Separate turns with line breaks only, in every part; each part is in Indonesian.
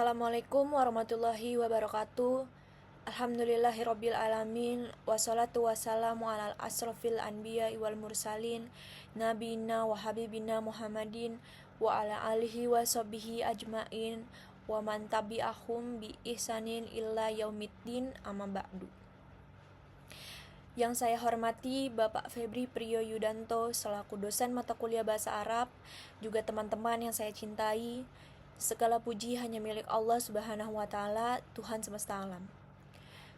Assalamualaikum warahmatullahi wabarakatuh. Alhamdulillahirabbil alamin wassalatu wassalamu ala asrofil anbiya wal mursalin nabiyina wa habibina Muhammadin wa ala alihi wa sahbihi ajmain wa man tabi'ahum bi ihsanin illa yaumiddin amma ba'du. Yang saya hormati Bapak Febri Priyo Yudanto selaku dosen mata kuliah Bahasa Arab, juga teman-teman yang saya cintai. Segala puji hanya milik Allah Subhanahu wa Ta'ala, Tuhan semesta alam.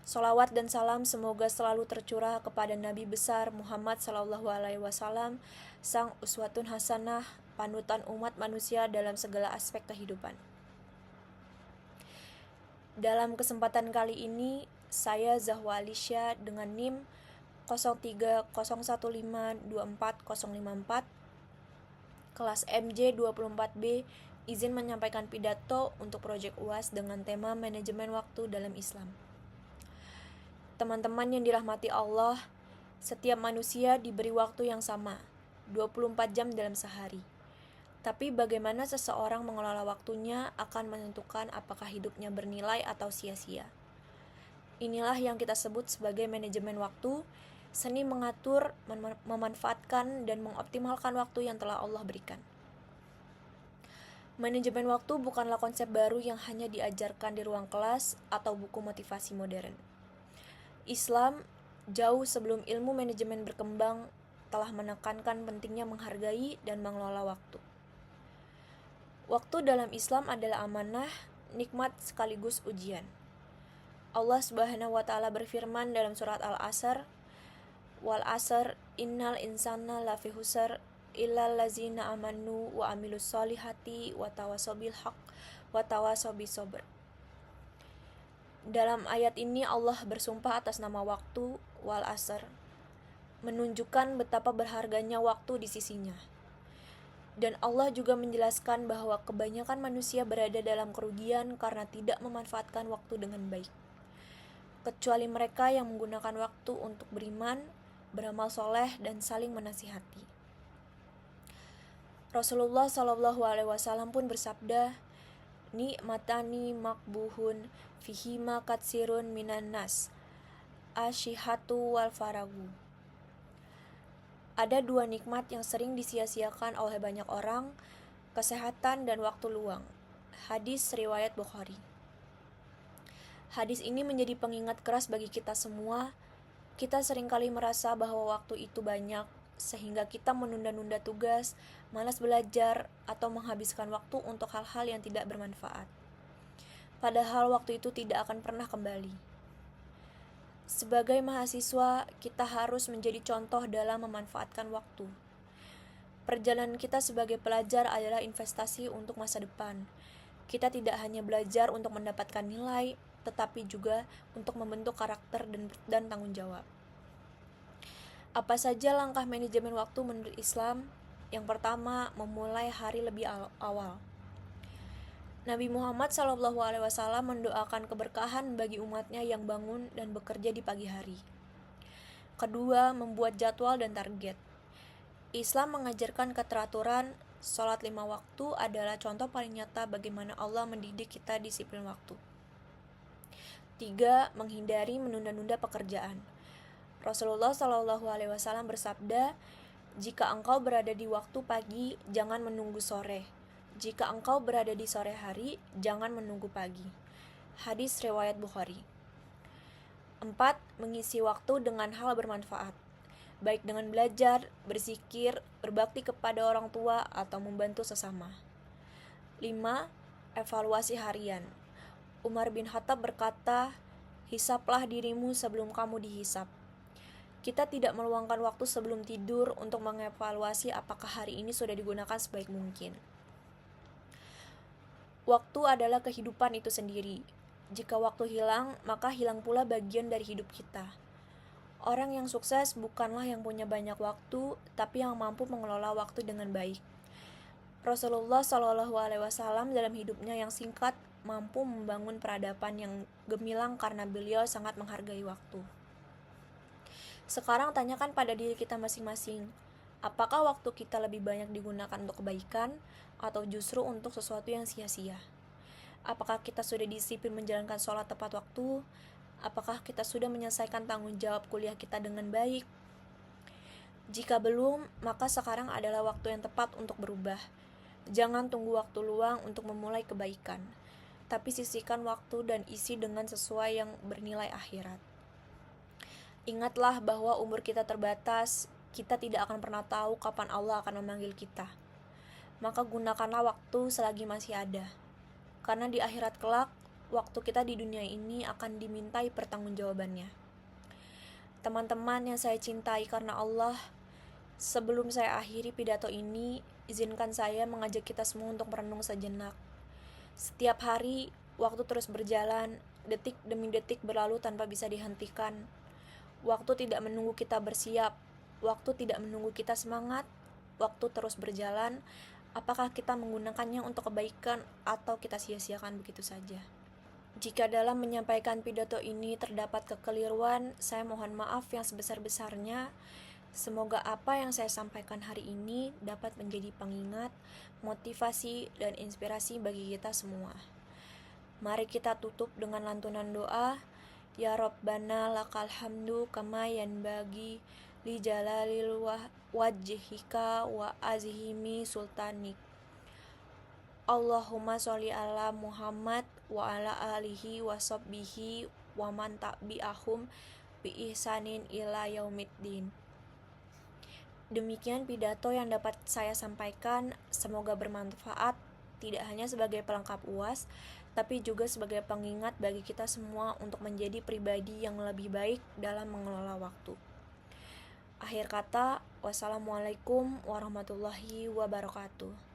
Sholawat dan salam semoga selalu tercurah kepada Nabi besar Muhammad Sallallahu Alaihi Wasallam, sang uswatun hasanah, panutan umat manusia dalam segala aspek kehidupan. Dalam kesempatan kali ini, saya Zahwa Alisya dengan NIM 0301524054 kelas MJ 24B izin menyampaikan pidato untuk proyek UAS dengan tema manajemen waktu dalam Islam. Teman-teman yang dirahmati Allah, setiap manusia diberi waktu yang sama, 24 jam dalam sehari. Tapi bagaimana seseorang mengelola waktunya akan menentukan apakah hidupnya bernilai atau sia-sia. Inilah yang kita sebut sebagai manajemen waktu, seni mengatur, memanfaatkan, dan mengoptimalkan waktu yang telah Allah berikan. Manajemen waktu bukanlah konsep baru yang hanya diajarkan di ruang kelas atau buku motivasi modern. Islam, jauh sebelum ilmu manajemen berkembang, telah menekankan pentingnya menghargai dan mengelola waktu. Waktu dalam Islam adalah amanah, nikmat sekaligus ujian. Allah Subhanahu wa Ta'ala berfirman dalam surat Al-Asr, "Wal asr innal insana lafi husr illal ladzina amanu wa amilus solihati wa tawasaw bil haqq wa tawasaw bis sabr." Dalam ayat ini Allah bersumpah atas nama waktu, wal asr, menunjukkan betapa berharganya waktu di sisinya. Dan Allah juga menjelaskan bahwa kebanyakan manusia berada dalam kerugian karena tidak memanfaatkan waktu dengan baik, kecuali mereka yang menggunakan waktu untuk beriman, beramal soleh, dan saling menasihati. Rasulullah Shallallahu Alaihi Wasallam pun bersabda, "Nikmatani makbuhun fihima katsirun minan nas, asyihatu wal faragu." Ada dua nikmat yang sering disia-siakan oleh banyak orang, kesehatan dan waktu luang. Hadis riwayat Bukhari. Hadis ini menjadi pengingat keras bagi kita semua. Kita seringkali merasa bahwa waktu itu banyak, sehingga kita menunda-nunda tugas, malas belajar, atau menghabiskan waktu untuk hal-hal yang tidak bermanfaat. Padahal waktu itu tidak akan pernah kembali. Sebagai mahasiswa, kita harus menjadi contoh dalam memanfaatkan waktu. Perjalanan kita sebagai pelajar adalah investasi untuk masa depan. Kita tidak hanya belajar untuk mendapatkan nilai, tetapi juga untuk membentuk karakter dan tanggung jawab. Apa saja langkah manajemen waktu menurut Islam? Yang pertama, memulai hari lebih awal. Nabi Muhammad SAW mendoakan keberkahan bagi umatnya yang bangun dan bekerja di pagi hari. Kedua, membuat jadwal dan target. Islam mengajarkan keteraturan. Sholat 5 waktu adalah contoh paling nyata bagaimana Allah mendidik kita disiplin waktu. 3. Menghindari menunda-nunda pekerjaan. Rasulullah SAW bersabda, "Jika engkau berada di waktu pagi, jangan menunggu sore. Jika engkau berada di sore hari, jangan menunggu pagi." Hadis riwayat Bukhari. 4. Mengisi waktu dengan hal bermanfaat, baik dengan belajar, berzikir, berbakti kepada orang tua, atau membantu sesama. 5. Evaluasi harian. Umar bin Khattab berkata, "Hisaplah dirimu sebelum kamu dihisap." Kita tidak meluangkan waktu sebelum tidur untuk mengevaluasi apakah hari ini sudah digunakan sebaik mungkin. Waktu adalah kehidupan itu sendiri. Jika waktu hilang, maka hilang pula bagian dari hidup kita. Orang yang sukses bukanlah yang punya banyak waktu, tapi yang mampu mengelola waktu dengan baik. Rasulullah SAW dalam hidupnya yang singkat mampu membangun peradaban yang gemilang karena beliau sangat menghargai waktu. Sekarang tanyakan pada diri kita masing-masing, apakah waktu kita lebih banyak digunakan untuk kebaikan atau justru untuk sesuatu yang sia-sia? Apakah kita sudah disiplin menjalankan sholat tepat waktu? Apakah kita sudah menyelesaikan tanggung jawab kuliah kita dengan baik? Jika belum, maka sekarang adalah waktu yang tepat untuk berubah. Jangan tunggu waktu luang untuk memulai kebaikan, tapi sisihkan waktu dan isi dengan sesuai yang bernilai akhirat. Ingatlah bahwa umur kita terbatas, kita tidak akan pernah tahu kapan Allah akan memanggil kita. Maka gunakanlah waktu selagi masih ada. Karena di akhirat kelak, waktu kita di dunia ini akan dimintai pertanggungjawabannya. Teman-teman yang saya cintai karena Allah, sebelum saya akhiri pidato ini, izinkan saya mengajak kita semua untuk merenung sejenak. Setiap hari, waktu terus berjalan, detik demi detik berlalu tanpa bisa dihentikan. Waktu tidak menunggu kita bersiap, waktu tidak menunggu kita semangat, waktu terus berjalan. Apakah kita menggunakannya untuk kebaikan atau kita sia-siakan begitu saja? Jika dalam menyampaikan pidato ini terdapat kekeliruan, saya mohon maaf yang sebesar-besarnya. Semoga apa yang saya sampaikan hari ini dapat menjadi pengingat, motivasi, dan inspirasi bagi kita semua. Mari kita tutup dengan lantunan doa. Ya Rabbana lakal hamdu kama yanbaghi li jalalil wajhika wa azhimi sultanik. Allahumma sholli ala Muhammad wa ala alihi wa sahbihi wa man tabi'ahum bi ihsanin ila yaumiddin. Demikian pidato yang dapat saya sampaikan, semoga bermanfaat tidak hanya sebagai pelengkap UAS, tapi juga sebagai pengingat bagi kita semua untuk menjadi pribadi yang lebih baik dalam mengelola waktu. Akhir kata, wassalamualaikum warahmatullahi wabarakatuh.